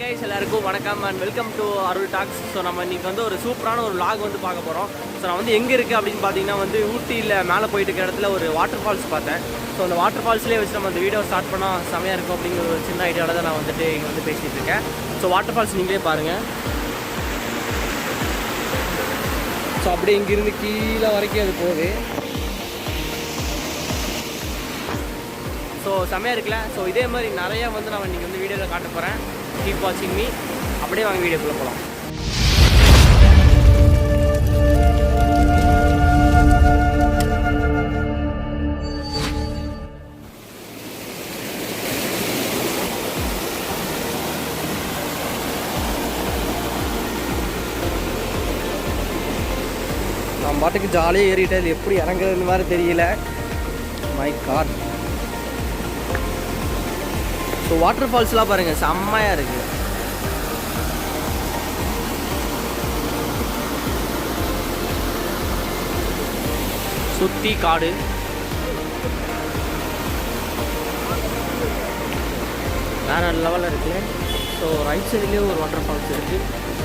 Guys எல்லாருக்கும் வணக்கம் and welcome to Arul talks. So நம்ம இன்றைக்கி வந்து ஒரு சூப்பரான ஒரு vlog வந்து பார்க்க போகிறோம். ஸோ நான் வந்து எங்கே இருக்குது அப்படின்னு பார்த்தீங்கன்னா வந்து ஊட்டியில் மேலே போயிட்டு இருக்கிற இடத்துல ஒரு வாட்டர் ஃபால்ஸ் பார்த்தேன். ஸோ அந்த வாட்டர் ஃபால்ஸ்லேயே வச்சு நம்ம அந்த வீடியோ ஸ்டார்ட் பண்ணால் செமையாக இருக்கும் அப்படிங்கிற ஒரு சின்ன ஐடியாவில் தான் நான் வந்துட்டு இங்கே வந்து பேசிகிட்டு இருக்கேன். ஸோ வாட்டர் ஃபால்ஸ் நீங்களே பாருங்கள். ஸோ அப்படியே இங்கேருந்து கீழே வரைக்கும் அது போகுது. ஸோ செமையாக இருக்குல்ல. ஸோ இதே மாதிரி நிறையா வந்து நான் இன்றைக்கி வந்து வீடியோவில் காட்ட போகிறேன். கீப் வாட்சிங் மீ. அப்படியே வாங்க வீடியோக்குள்ளே போகலாம். நான் பாட்டுக்கு ஜாலியாக ஏறிட்டு அது எப்படி இறங்குறதுன்னு மாதிரி தெரியல. My God. ஸோ வாட்டர் ஃபால்ஸ்லாம் பாருங்கள், செம்மையாக இருக்குது. சுற்றி காடு. வேறு லெவலில் இருக்குல்ல. ஸோ ரைட் சைட்லேயே ஒரு வாட்டர் ஃபால்ஸ் இருக்குது.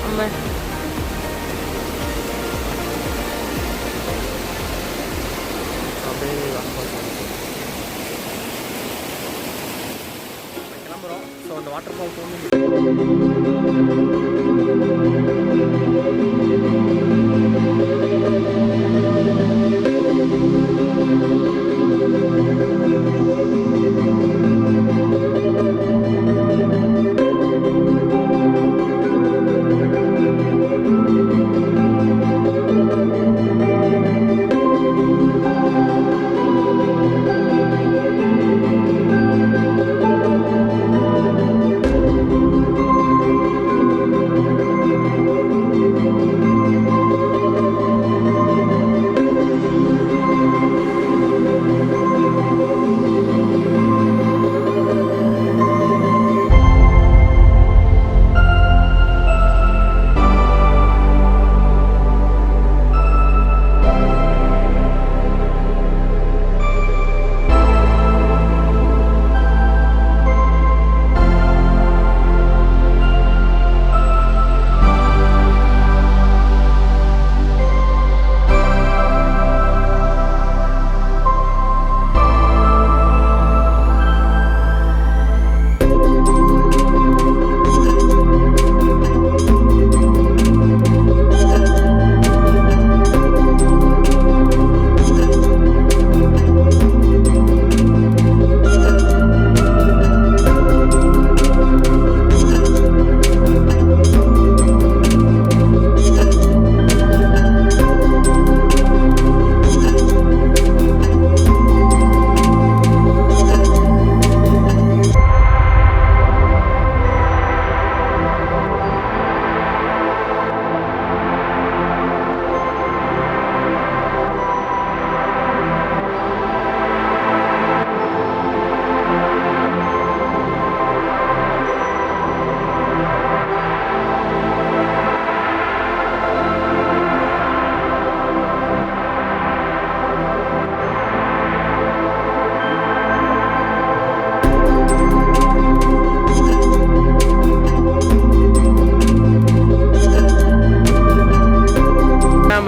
நம்ம அப்படியே வாட்டர் ஃபால்ஸ் கிளம்புறோம். ஸோ அந்த வாட்டர் ஃபால்ஸ்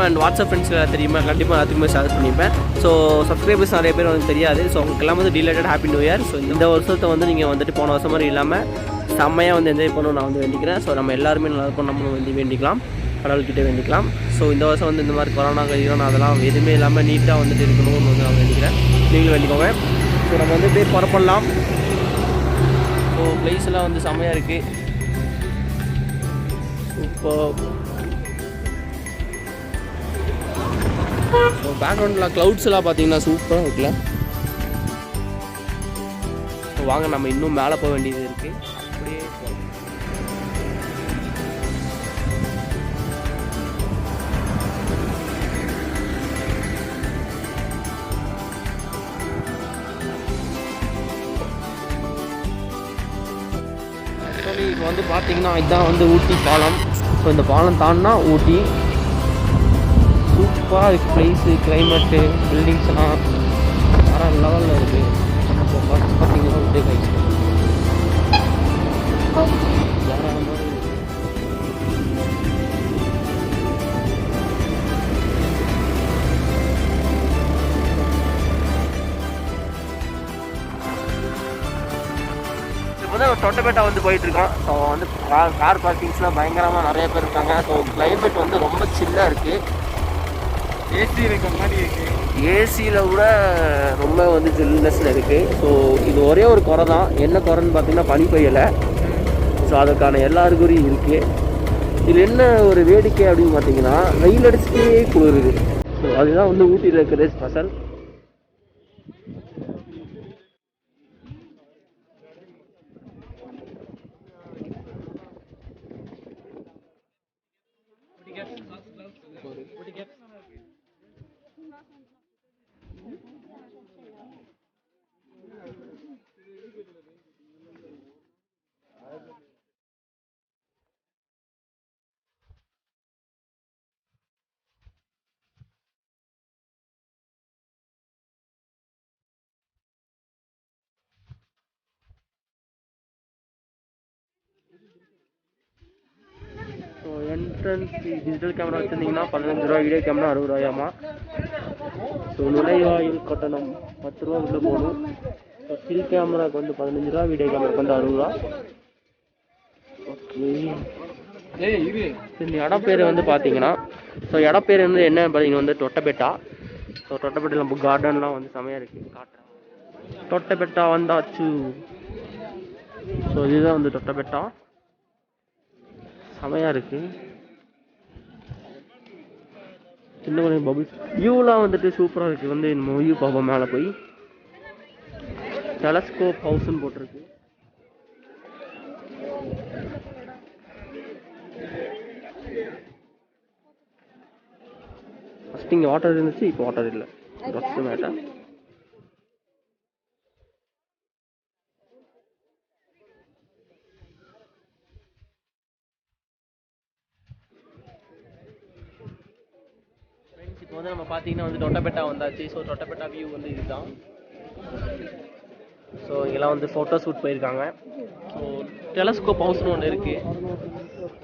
அண்ட் வாட்ஸ்அப் ஃப்ரெண்ட்ஸில் தெரியுமா, கண்டிப்பாக எல்லாத்துக்குமே ஷேர் பண்ணிப்பேன். ஸோ சப்ஸ்கிரைபர்ஸ் நிறைய பேர் வந்து தெரியாது. ஸோ அவங்களுக்கெல்லாம் வந்து deleted happy new year. So இந்த வருஷத்தை வந்து நீங்கள் வந்துட்டு போன வருஷம் மாதிரி இல்லாமல் செம்மையாக வந்து என்ஜாய் பண்ணணும் நான் வந்து வேண்டிக்கிறேன். ஸோ நம்ம எல்லாருமே நல்லா இருக்கும், நம்மளும் வந்து வேண்டிக்கலாம், கடவுள்கிட்ட வேண்டிக்கலாம். ஸோ இந்த வருஷம் வந்து இந்த மாதிரி கொரோனா கைரோனா அதெல்லாம் எதுவுமே இல்லாமல் நீட்டாக வந்துட்டு இருக்கணும்னு வந்து நான் வேண்டிக்கிறேன். நீங்களும் வேண்டிக்கோங்க. ஸோ நம்ம வந்து போய் புறப்படலாம். ஸோ பிளேஸ்லாம் வந்து செம்மையாக இருக்குது. சூப்பர். ஸோ பேக்ரவுண்டில் க்ளவுட்ஸ் எல்லாம் பார்த்தீங்கன்னா சூப்பராக இருக்குல்ல. ஸோ வாங்க நம்ம இன்னும் மேலே போக வேண்டியது இருக்குது. அப்படியே இப்போ வந்து பார்த்தீங்கன்னா இதுதான் வந்து ஊட்டி பாலம். ஸோ இந்த பாலம் தாண்டினா ஊட்டி. சூப்பராக இருக்குது ப்ளேஸு, கிளைமேட்டு, பில்டிங்ஸ்லாம் வேறு லெவலில் இருக்குது. இப்போ பார்த்தீங்கன்னா வந்து இப்போ தான் தொட்டபெட்டா வந்து போயிட்டுருக்கோம். ஸோ வந்து கார் பார்க்கிங்ஸ்லாம் பயங்கரமாக நிறைய பேர் இருக்காங்க. ஸோ கிளைமேட் வந்து ரொம்ப சில்லாக இருக்குது. ஏசி இருக்க மாதிரி இருக்குது. ஏசியில் கூட ரொம்ப வந்து ஜில்னஸில் இருக்குது. ஸோ இது ஒரே ஒரு குறை தான். என்ன குறைன்னு பார்த்தீங்கன்னா பனி பெய்யலை. ஸோ அதுக்கான எல்லா அறிகுறியும் இருக்குது. இதில் என்ன ஒரு வேடிக்கை அப்படின்னு பார்த்தீங்கன்னா வெயில் அடிச்சுட்டே குளிருது. ஸோ அதுதான் வந்து ஊட்டியில் இருக்கிற special. So entrance digital camera வச்சுருந்தீங்கன்னா 15 ரூபா, வீடியோ கேமரா 60 ரூபாயாமா. ஸோ நுழைவாயில் கட்டணம் 10 ரூபா உள்ள போகணும். ஸோ ஸ்டில் கேமராவுக்கு வந்து 15 ரூபா, வீடியோ கேமராவுக்கு வந்து 60 ரூபா. ஓகே, இந்த இடம் பேர் வந்து பார்த்தீங்கன்னா, ஸோ இடம் பேர் வந்து என்ன பார்த்தீங்கன்னா வந்து தொட்டபெட்டா. ஸோ தொட்டபெட்டாவில் நம்ம கார்டன்லாம் வந்து செமையாக இருக்குது, காட்டுறேன். தொட்டபெட்டா வந்தாச்சு. ஸோ இதுதான் வந்து தொட்டபெட்டா, செமையாக இருக்குது. சின்ன கொஞ்சம் பபுள்ஸ் வியூலாம் வந்துட்டு சூப்பராக இருக்குது. வந்து நம்ம வியூ பார்ப்போம். மேலே போய் டெலஸ்கோப் ஹவுஸ்ன்னு போட்டிருக்கு. ஃபஸ்ட்டு இங்கே வாட்டர் இருந்துச்சு, இப்போ வாட்டர் இல்லை. பஸ் மேட்டா இப்போ வந்து நம்ம பார்த்தீங்கன்னா வந்து தொட்டபெட்டா வந்தாச்சு. ஸோ தொட்டபெட்டா வியூ வந்து இதுதான். ஸோ இங்கெல்லாம் வந்து ஃபோட்டோ ஷூட் போயிருக்காங்க. ஸோ டெலஸ்கோப் ஹவுஸ்னு ஒன்று இருக்குது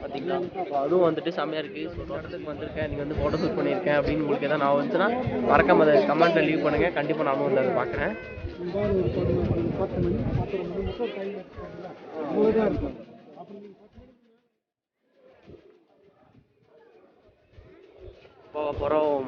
பார்த்தீங்களா. ஸோ அதுவும் வந்துட்டு செம்மையாக இருக்குது. ஸோ தோட்டத்துக்கு வந்திருக்கேன், நீங்கள் வந்து ஃபோட்டோ ஷூட் பண்ணியிருக்கேன் அப்படின்னு உங்களுக்கு எதாவது நான் வந்துச்சுன்னா மறக்காம அதை கமெண்ட்டில் லீவ் பண்ணுங்கள். கண்டிப்பாக நானும் வந்து அதை பார்க்குறேன். போக போகிறோம்.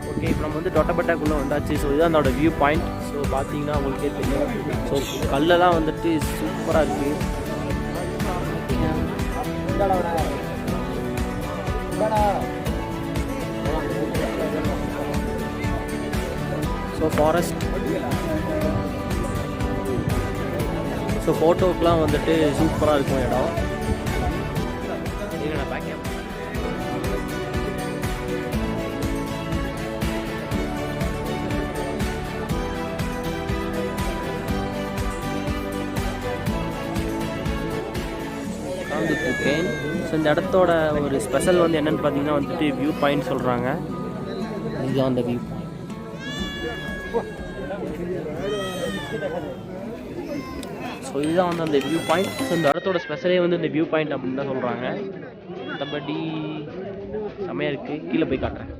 ஓகே, இப்போ நம்ம வந்து தொட்டபெட்டாக்குள்ளே வந்தாச்சு. ஸோ இதுதான் அதோட வியூ பாயிண்ட். ஸோ பார்த்தீங்கன்னா உங்களுக்கே தெரியும். ஸோ கல்லெல்லாம் வந்துட்டு சூப்பராக இருக்குது. So forest. ஸோ ஃபோட்டோக்கெலாம் வந்துட்டு சூப்பராக இருக்கும் இடம். நான் பேக்கேன். இருக்கேன். ஸோ இந்த இடத்தோட ஒரு ஸ்பெஷல் வந்து என்னென்னு பார்த்தீங்கன்னா வந்துட்டு வியூ பாயிண்ட் சொல்கிறாங்க. இதுதான் அந்த வியூ பாயிண்ட். ஸோ இதுதான் வந்து அந்த வியூ பாயிண்ட். ஸோ இந்த இடத்தோட ஸ்பெஷலே வந்து இந்த வியூ பாயிண்ட் அப்படின்னு தான் சொல்கிறாங்க. மற்றபடி செமையாக இருக்குது. கீழே போய் காட்டுறேன்.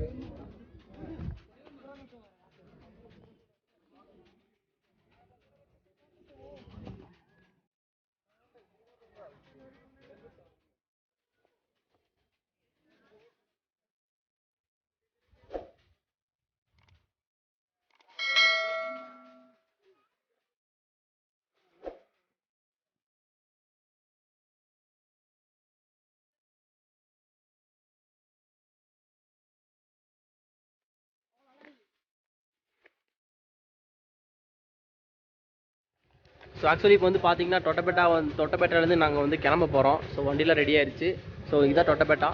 ஸோ ஆக்சுவலி இப்போ வந்து பார்த்தீங்கன்னா தொட்டபெட்டாலேருந்து நாங்கள் வந்து கிளம்ப போகிறோம். ஸோ வண்டியில் ரெடி ஆயிடுச்சு. ஸோ இதுதான் தொட்டபெட்டா.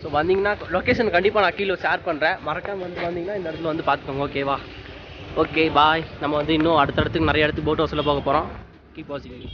ஸோ வந்தீங்கன்னா லொக்கேஷன் கண்டிப்பாக நான் கீழே ஷேர் பண்ணுறேன். மறக்காமல் வந்து வந்தீங்கன்னா இந்த இடத்துல வந்து பார்த்துக்கோங்க. ஓகேவா? Okay bye. நம்ம வந்து இன்னும் அடுத்தடுத்துக்கு நிறைய இடத்துக்கு போட் ஹவுஸில் போக போகிறோம். கீப் வாட்சிங்.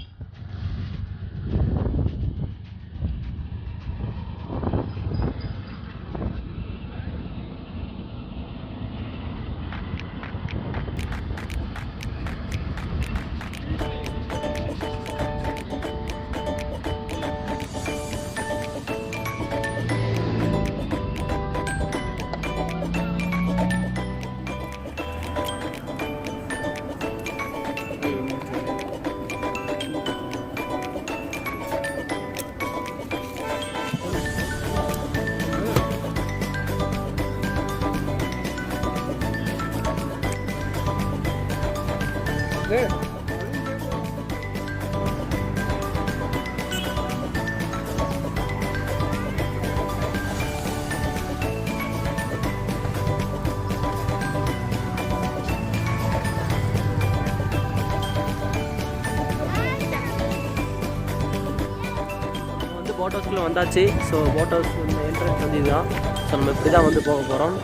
போட் ஹவுஸ்க்குள்ளே வந்தாச்சு. ஸோ போட் ஹவுஸ் என்ட்ரன்ஸ் வந்து இதுதான். ஸோ நம்ம இப்படி தான் வந்து போக போகிறோம்.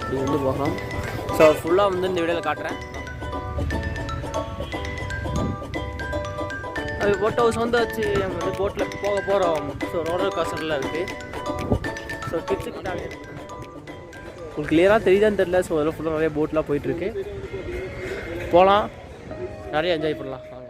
இப்படி வந்து போகிறோம். ஸோ ஃபுல்லாக வந்து இந்த வீடியோவில் காட்டுறேன். அது போட் ஹவுஸ் வந்தாச்சு. நம்ம வந்து போட்டில் போக போகிறோம். ஸோ ரோலர் கோஸ்டர்லாம் இருக்குது. ஸோ கிட்ஸுக்கு உங்களுக்கு கிளியராக தெரியுதான்னு தெரியல. ஸோ அதில் ஃபுல்லாக நிறைய போட்லாம் போயிட்டுருக்கு. போகலாம், நிறைய என்ஜாய் பண்ணலாம். வாங்க.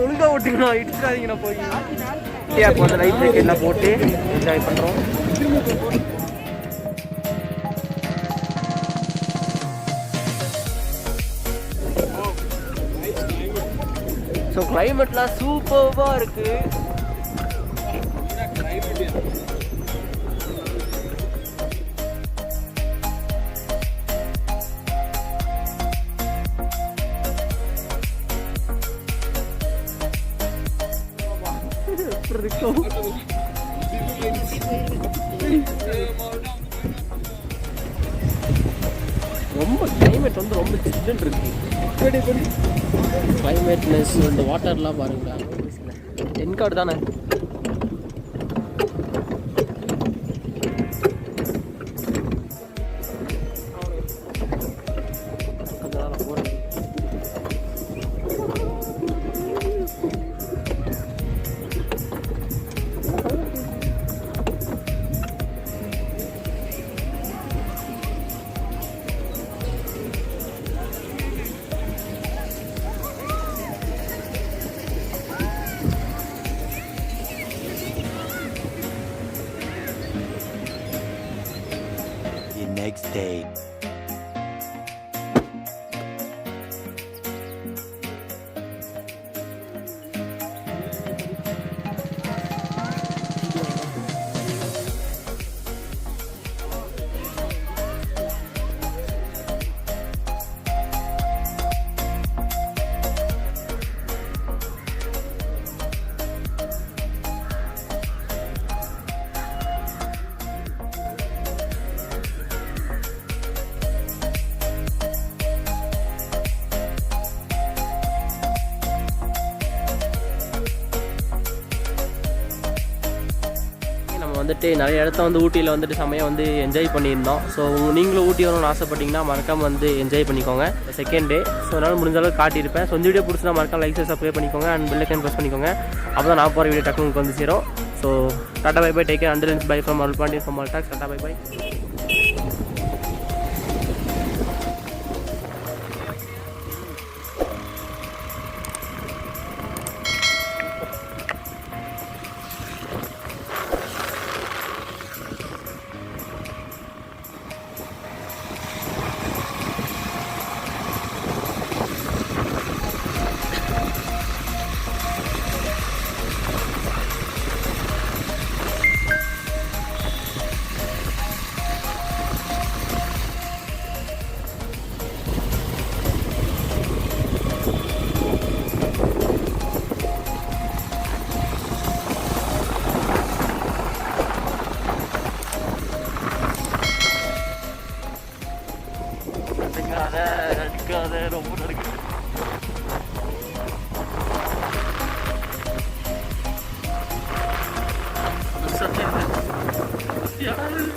ஒழுங்கா ஓட்டுங்கண்ணா, இடிச்சிடாதீங்கண்ணா போய். இப்போ வந்து லைட் பிரேக் எல்லாம் போட்டு என்ஜாய் பண்ணுறோம். ஸோ கிளைமேட்லாம் சூப்பராக இருக்குது. ரொம்ப கிளைமேட் வந்து ரொம்ப சில்லுன்னு இருக்கு. கிளைமேட்னஸ் இந்த வாட்டர்லாம் பாருங்களா. தென்காடு தானே. Next day. வந்துட்டு நிறைய இடத்த வந்து ஊட்டியில் வந்துட்டு செம்மையாக வந்து என்ஜாய் பண்ணியிருந்தோம். ஸோ நீங்களும் ஊட்டி வரணும்னு ஆசைப்பட்டீங்கன்னா மறக்காமல் வந்து என்ஜாய் பண்ணிக்கோங்க. Second day. ஸோ அதனால் முடிஞ்ச அளவுக்கு காட்டியிருப்பேன். ஸோ இந்த வீடியோ பிடிச்சினா மறக்காம லைக் சப்ஸ்கிரைப் பண்ணிக்கோங்க அண்ட் பெல் ஐக்கான் ப்ரெஸ் பண்ணிக்கோங்க. அப்போ தான் நான் போகிற வீடியோ டக்குனு உங்களுக்கு வந்து சேரும். So tata bye bye, take care, அண்டர் பை from Arul Pandian from Alltax. Tata bye bye. யாரு